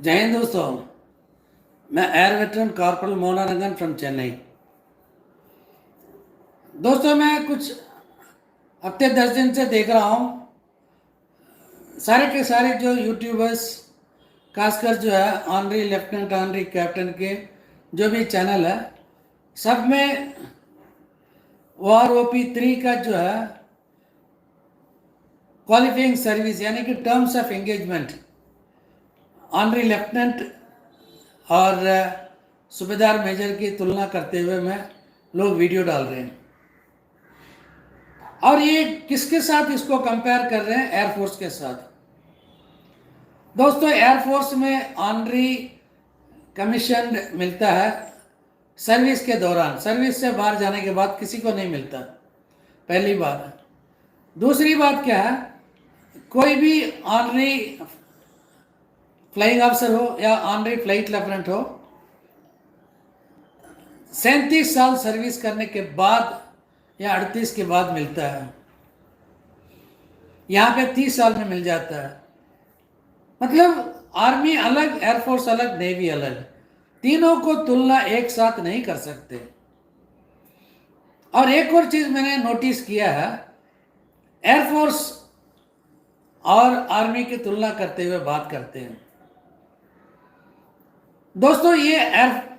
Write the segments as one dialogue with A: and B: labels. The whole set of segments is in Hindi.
A: जय हिंद दोस्तों। मैं air veteran corporal Mohanarangan from Chennai. दोस्तों, मैं कुछ हफ्ते 10 दिन से देख रहा हूँ सारे के सारे जो यूट्यूबर्स, खासकर जो है ऑनरी लेफ्टिनेंट ऑनरी कैप्टन के जो भी चैनल है, सब में OROP 3 का जो है क्वालिफाइंग सर्विस यानी कि terms of engagement honorary lieutenant और सूबेदार मेजर की तुलना करते हुए में लोग वीडियो डाल रहे हैं। और ये किसके साथ इसको कंपेयर कर रहे हैं? एयरफोर्स के साथ। दोस्तों, एयरफोर्स में ऑनरी कमीशन मिलता है सर्विस के दौरान, सर्विस से बाहर जाने के बाद किसी को नहीं मिलता, पहली बात। दूसरी बात क्या है, कोई भी ऑनरी फ्लाइंग ऑफिसर हो या ऑनरी फ्लाइट लेफ्टिनेंट हो, 37 साल सर्विस करने के बाद या 38 के बाद मिलता है। यहाँ पे 30 साल में मिल जाता है। मतलब आर्मी अलग, एयरफोर्स अलग, नेवी अलग, तीनों को तुलना एक साथ नहीं कर सकते। और एक और चीज मैंने नोटिस किया है, एयरफोर्स और आर्मी की तुलना करते हुए बात करते हैं। दोस्तों,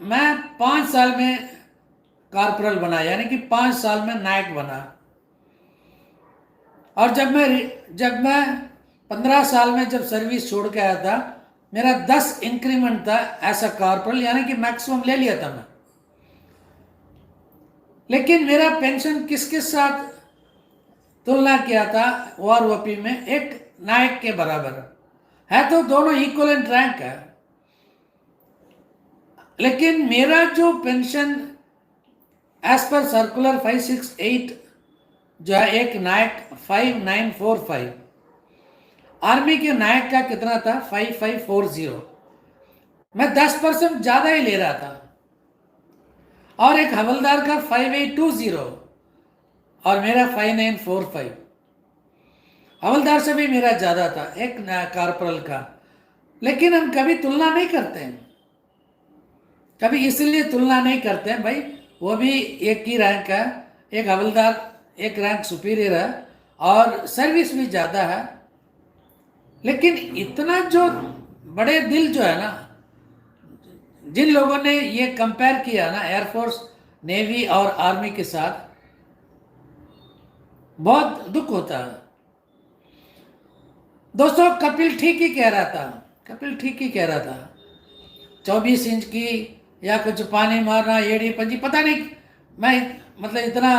A: मैं 5 साल में कॉर्पोरल बना, यानी कि 5 साल में नायक बना। और जब मैं 15 साल में जब सर्विस छोड़ के आया था, मेरा 10 इंक्रीमेंट था एज अ कॉर्पोरल, यानी कि मैक्सिमम ले लिया था मैं। लेकिन मेरा पेंशन किसके साथ तुलना किया था? OROP में एक नायक के बराबर है, तो दोनों इक्वलेंट रैंक है। लेकिन मेरा जो पेंशन एज पर सर्कुलर 568 जो है, एक नायक 5945, आर्मी के नायक का कितना था? 5540। मैं 10% ज्यादा ही ले रहा था। और एक हवलदार का 5820 और मेरा 5945। हवलदार से भी मेरा ज्यादा था, एक कॉर्पोरल का। लेकिन हम कभी तुलना नहीं करते हैं, कभी इसलिए तुलना नहीं करते हैं भाई, वो भी एक ही रैंक है, एक हवलदार एक रैंक सुपीरियर है और सर्विस भी ज़्यादा है। लेकिन इतना जो बड़े दिल जो है ना, जिन लोगों ने ये कंपेयर किया ना एयरफोर्स, नेवी और आर्मी के साथ, बहुत दुख होता है। दोस्तों, कपिल ठीक ही कह रहा था, कपिल ठीक ही कह रहा था। 24 इंच की या कुछ पानी मारना, एड़ी पंजी, पता नहीं, मैं मतलब इतना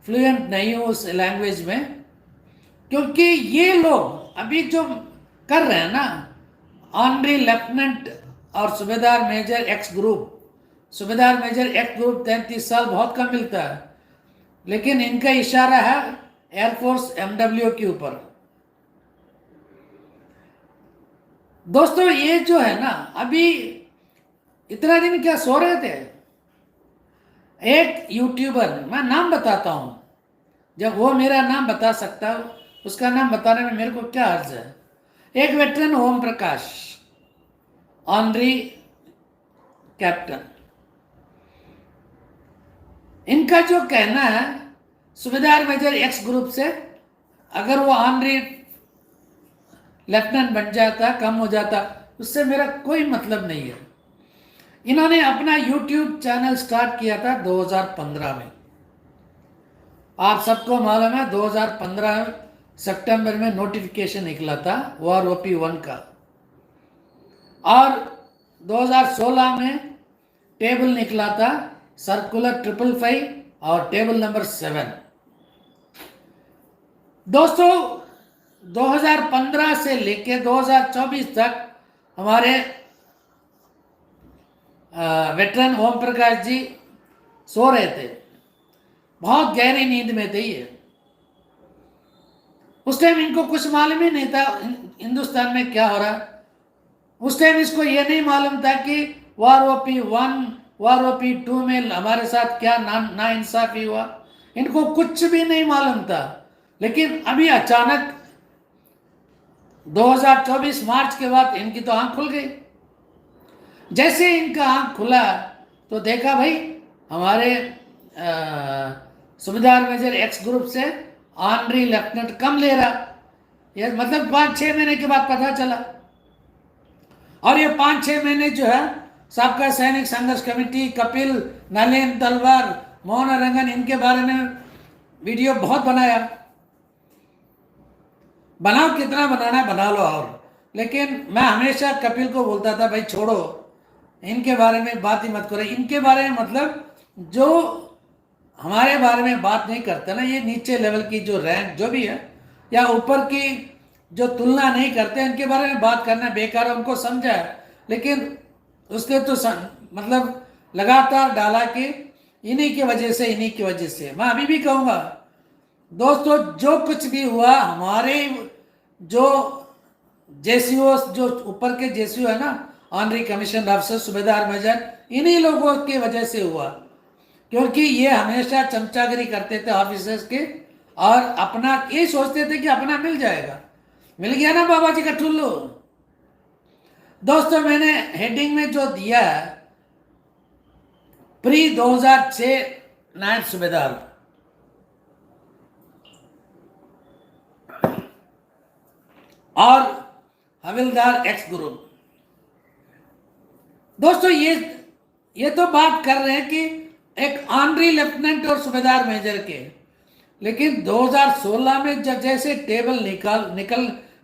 A: फ्लुएंट नहीं हूँ उस लैंग्वेज में। क्योंकि ये लोग अभी जो कर रहे हैं ना, ऑनरी लेफ्टिनेंट और सूबेदार मेजर एक्स ग्रुप, सूबेदार मेजर एक्स ग्रुप 33 साल बहुत कम मिलता है। लेकिन इनका इशारा है एयरफोर्स MW के ऊपर। दोस्तों, ये जो है ना, अभी इतना दिन क्या सो रहे थे? एक यूट्यूबर, मैं नाम बताता हूं, जब वो मेरा नाम बता सकता, उसका नाम बताने में मेरे को क्या अर्ज है। एक veteran Om Prakash, honorary captain, इनका जो कहना है, सूबेदार मेजर एक्स ग्रुप से अगर वो ऑनरी लेफ्टिनेंट बन जाता, कम हो जाता, उससे मेरा कोई मतलब नहीं है। इन्होंने अपना यूट्यूब चैनल स्टार्ट किया था 2015 में। आप सबको मालूम है 2015 सितंबर में नोटिफिकेशन निकला था OROP 1 का, और 2016 में टेबल निकला था सर्कुलर 555 और टेबल नंबर 7। दोस्तों, 2015 से लेके 2024 तक हमारे वेटरन ओम प्रकाश जी सो रहे थे, बहुत गहरी नींद में थे ये। उस टाइम इनको कुछ मालूम ही नहीं था हिंदुस्तान में क्या हो रहा। उस टाइम इसको ये नहीं मालूम था कि OROP 1 OROP 2 में हमारे साथ क्या ना इंसाफी हुआ। इनको कुछ भी नहीं मालूम था। लेकिन अभी अचानक 2024 मार्च के बाद इनकी तो आंख खुल गई। जैसे इनका आंख खुला तो देखा भाई हमारे सुबेदार मेजर एक्स ग्रुप से ऑनरी लेफ्टिनेंट कम ले रहा। ये मतलब 5-6 महीने के बाद पता चला। और ये 5-6 महीने जो है सबका सैनिक संघर्ष कमेटी, कपिल, नलिन तलवार, मोहन रंगन, इनके बारे में वीडियो बहुत बनाया। बनाओ, कितना बनाना है बना लो। और लेकिन मैं हमेशा कपिल को बोलता था भाई छोड़ो, इनके बारे में बात ही मत करो। इनके बारे में मतलब जो हमारे बारे में बात नहीं करते ना, ये नीचे लेवल की जो रैंक जो भी है या ऊपर की जो तुलना नहीं करते, इनके बारे में बात करना बेकार है। उनको समझा है, लेकिन उसके तो मतलब लगातार डाला कि इन्हीं की वजह से, इन्हीं की वजह से। मैं अभी भी कहूँगा दोस्तों, जो कुछ भी हुआ हमारे जो जेसीओ, जो ऊपर के जेसीओ है ना, ऑनरी कमीशन ऑफिसर, सूबेदार मेजर, इन्हीं लोगों की वजह से हुआ। क्योंकि ये हमेशा चमचागिरी करते थे ऑफिसर्स के, और अपना ये सोचते थे कि अपना मिल जाएगा। मिल गया ना बाबा जी का ठुल्लू। दोस्तों, मैंने हेडिंग में जो दिया है प्री 2006 नायब सूबेदार और हविलदार एक्स ग्रुप। दोस्तों, ये तो बात कर रहे हैं कि एक ऑनरी लेफ्टिनेंट और सूबेदार मेजर के, लेकिन 2016 में जब जैसे टेबल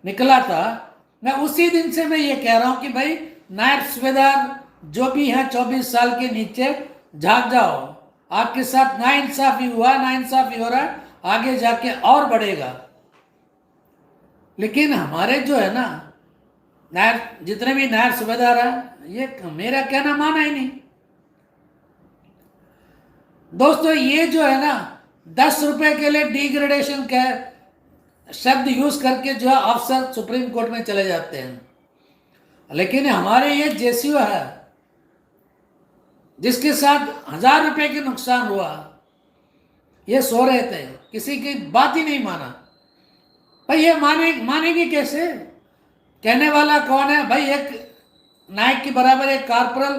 A: निकला था, मैं उसी दिन से मैं ये कह रहा हूं कि भाई नायब सूबेदार जो भी हैं 24 साल के नीचे झांक जाओ, आपके साथ नाइंसाफी हुआ, नाइंसाफी हो रहा है, आगे जाके और बढ़ेगा। लेकिन हमारे जो है ना नायब, जितने भी नायब सूबेदार हैं, ये मेरा कहना माना ही नहीं। दोस्तों, ये जो है ना 10 रुपए के लिए डिग्रेडेशन का शब्द यूज करके जो है अफसर सुप्रीम कोर्ट में चले जाते हैं। लेकिन हमारे ये जेसीओ है जिसके साथ 1000 रुपए के नुकसान हुआ, ये सो रहे थे, किसी की बात ही नहीं माना। भाई ये मानेंगे कैसे? कहने वाला कौन है भाई? एक नायक के बराबर एक कॉर्पोरल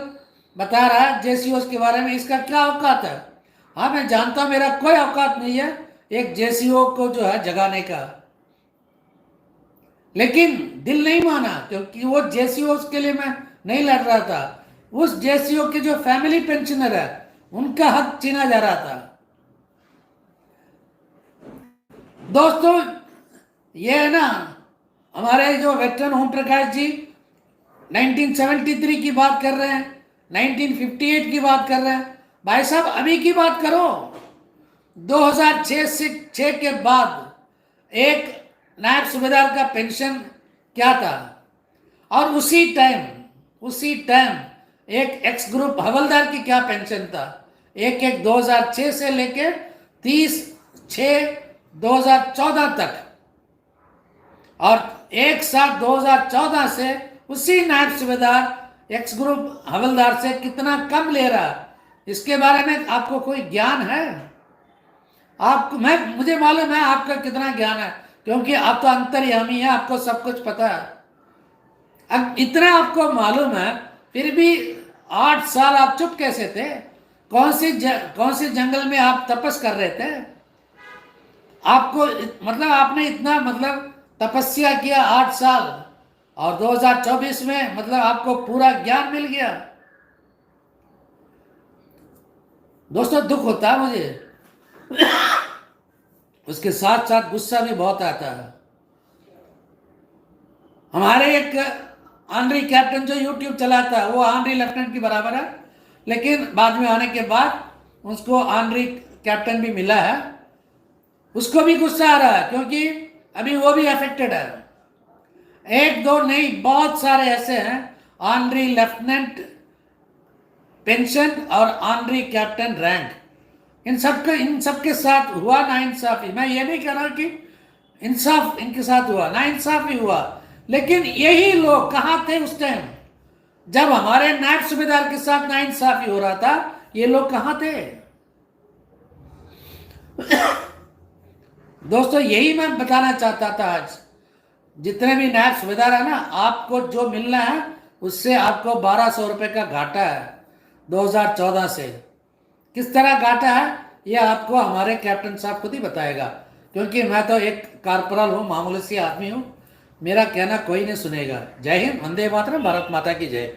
A: बता रहा है जेसीओ के बारे में, इसका क्या औकात है? हाँ, मैं जानता हूं मेरा कोई औकात नहीं है एक जेसीओ को जो है जगाने का, लेकिन दिल नहीं माना, क्योंकि वो जेसीओ के लिए मैं नहीं लड़ रहा था। उस जेसीओ के जो फैमिली पेंशनर है उनका हक छीना जा रहा था। दोस्तों, ये है ना हमारे जो वेटरन ओम प्रकाश जी 1973 की बात कर रहे हैं, 1958 की बात कर रहे हैं। भाई साहब, अभी की बात करो। 2006 के बाद एक नायब सूबेदार का पेंशन क्या था, और उसी टाइम एक एक्स ग्रुप हवलदार की क्या पेंशन था। एक 2006 से लेकर 30/6/2014 तक, और एक साथ 2014 से उसी नायब सूबेदार एक्स ग्रुप हवलदार से कितना कम ले रहा, इसके बारे में आपको कोई ज्ञान है? आपको मुझे मालूम है आपका कितना ज्ञान है, क्योंकि आप तो अंतर्यामी है, आपको सब कुछ पता है। अब इतना आपको मालूम है, फिर भी 8 साल आप चुप कैसे थे? कौन सी जंगल में आप तपस कर रहे थे? आपको मतलब आपने इतना मतलब तपस्या किया 8 साल, और 2024 में मतलब आपको पूरा ज्ञान मिल गया। दोस्तों, दुख होता है मुझे, उसके साथ साथ गुस्सा भी बहुत आता है। हमारे एक ऑनरी कैप्टन जो यूट्यूब चलाता है वो ऑनरी लेफ्टिनेंट की बराबर है, लेकिन बाद में आने के बाद उसको ऑनरी कैप्टन भी मिला है, उसको भी गुस्सा आ रहा है, क्योंकि अभी वो भी अफेक्टेड है। एक दो नहीं, बहुत सारे ऐसे हैं ऑनरी लेफ्टिनेंट पेंशन और ऑनरी कैप्टन रैंक, इन सबके साथ हुआ नाइंसाफी। मैं ये नहीं कह रहा कि इंसाफ इनके साथ हुआ, नाइंसाफी हुआ, लेकिन यही लोग कहाँ थे उस टाइम जब हमारे नायब सूबेदार के साथ नाइंसाफी हो रहा था? ये लोग कहाँ थे? दोस्तों, यही मैं बताना चाहता था आज। जितने भी नैब सुबेदार है ना, आपको जो मिलना है उससे आपको 1200 रुपये का घाटा है 2014 से। किस तरह घाटा है ये आपको हमारे कैप्टन साहब खुद ही बताएगा, क्योंकि मैं तो एक कारपोरल हूँ, मामूली सी आदमी हूँ, मेरा कहना कोई नहीं सुनेगा। जय हिंद, वंदे मातरम, भारत माता की जय।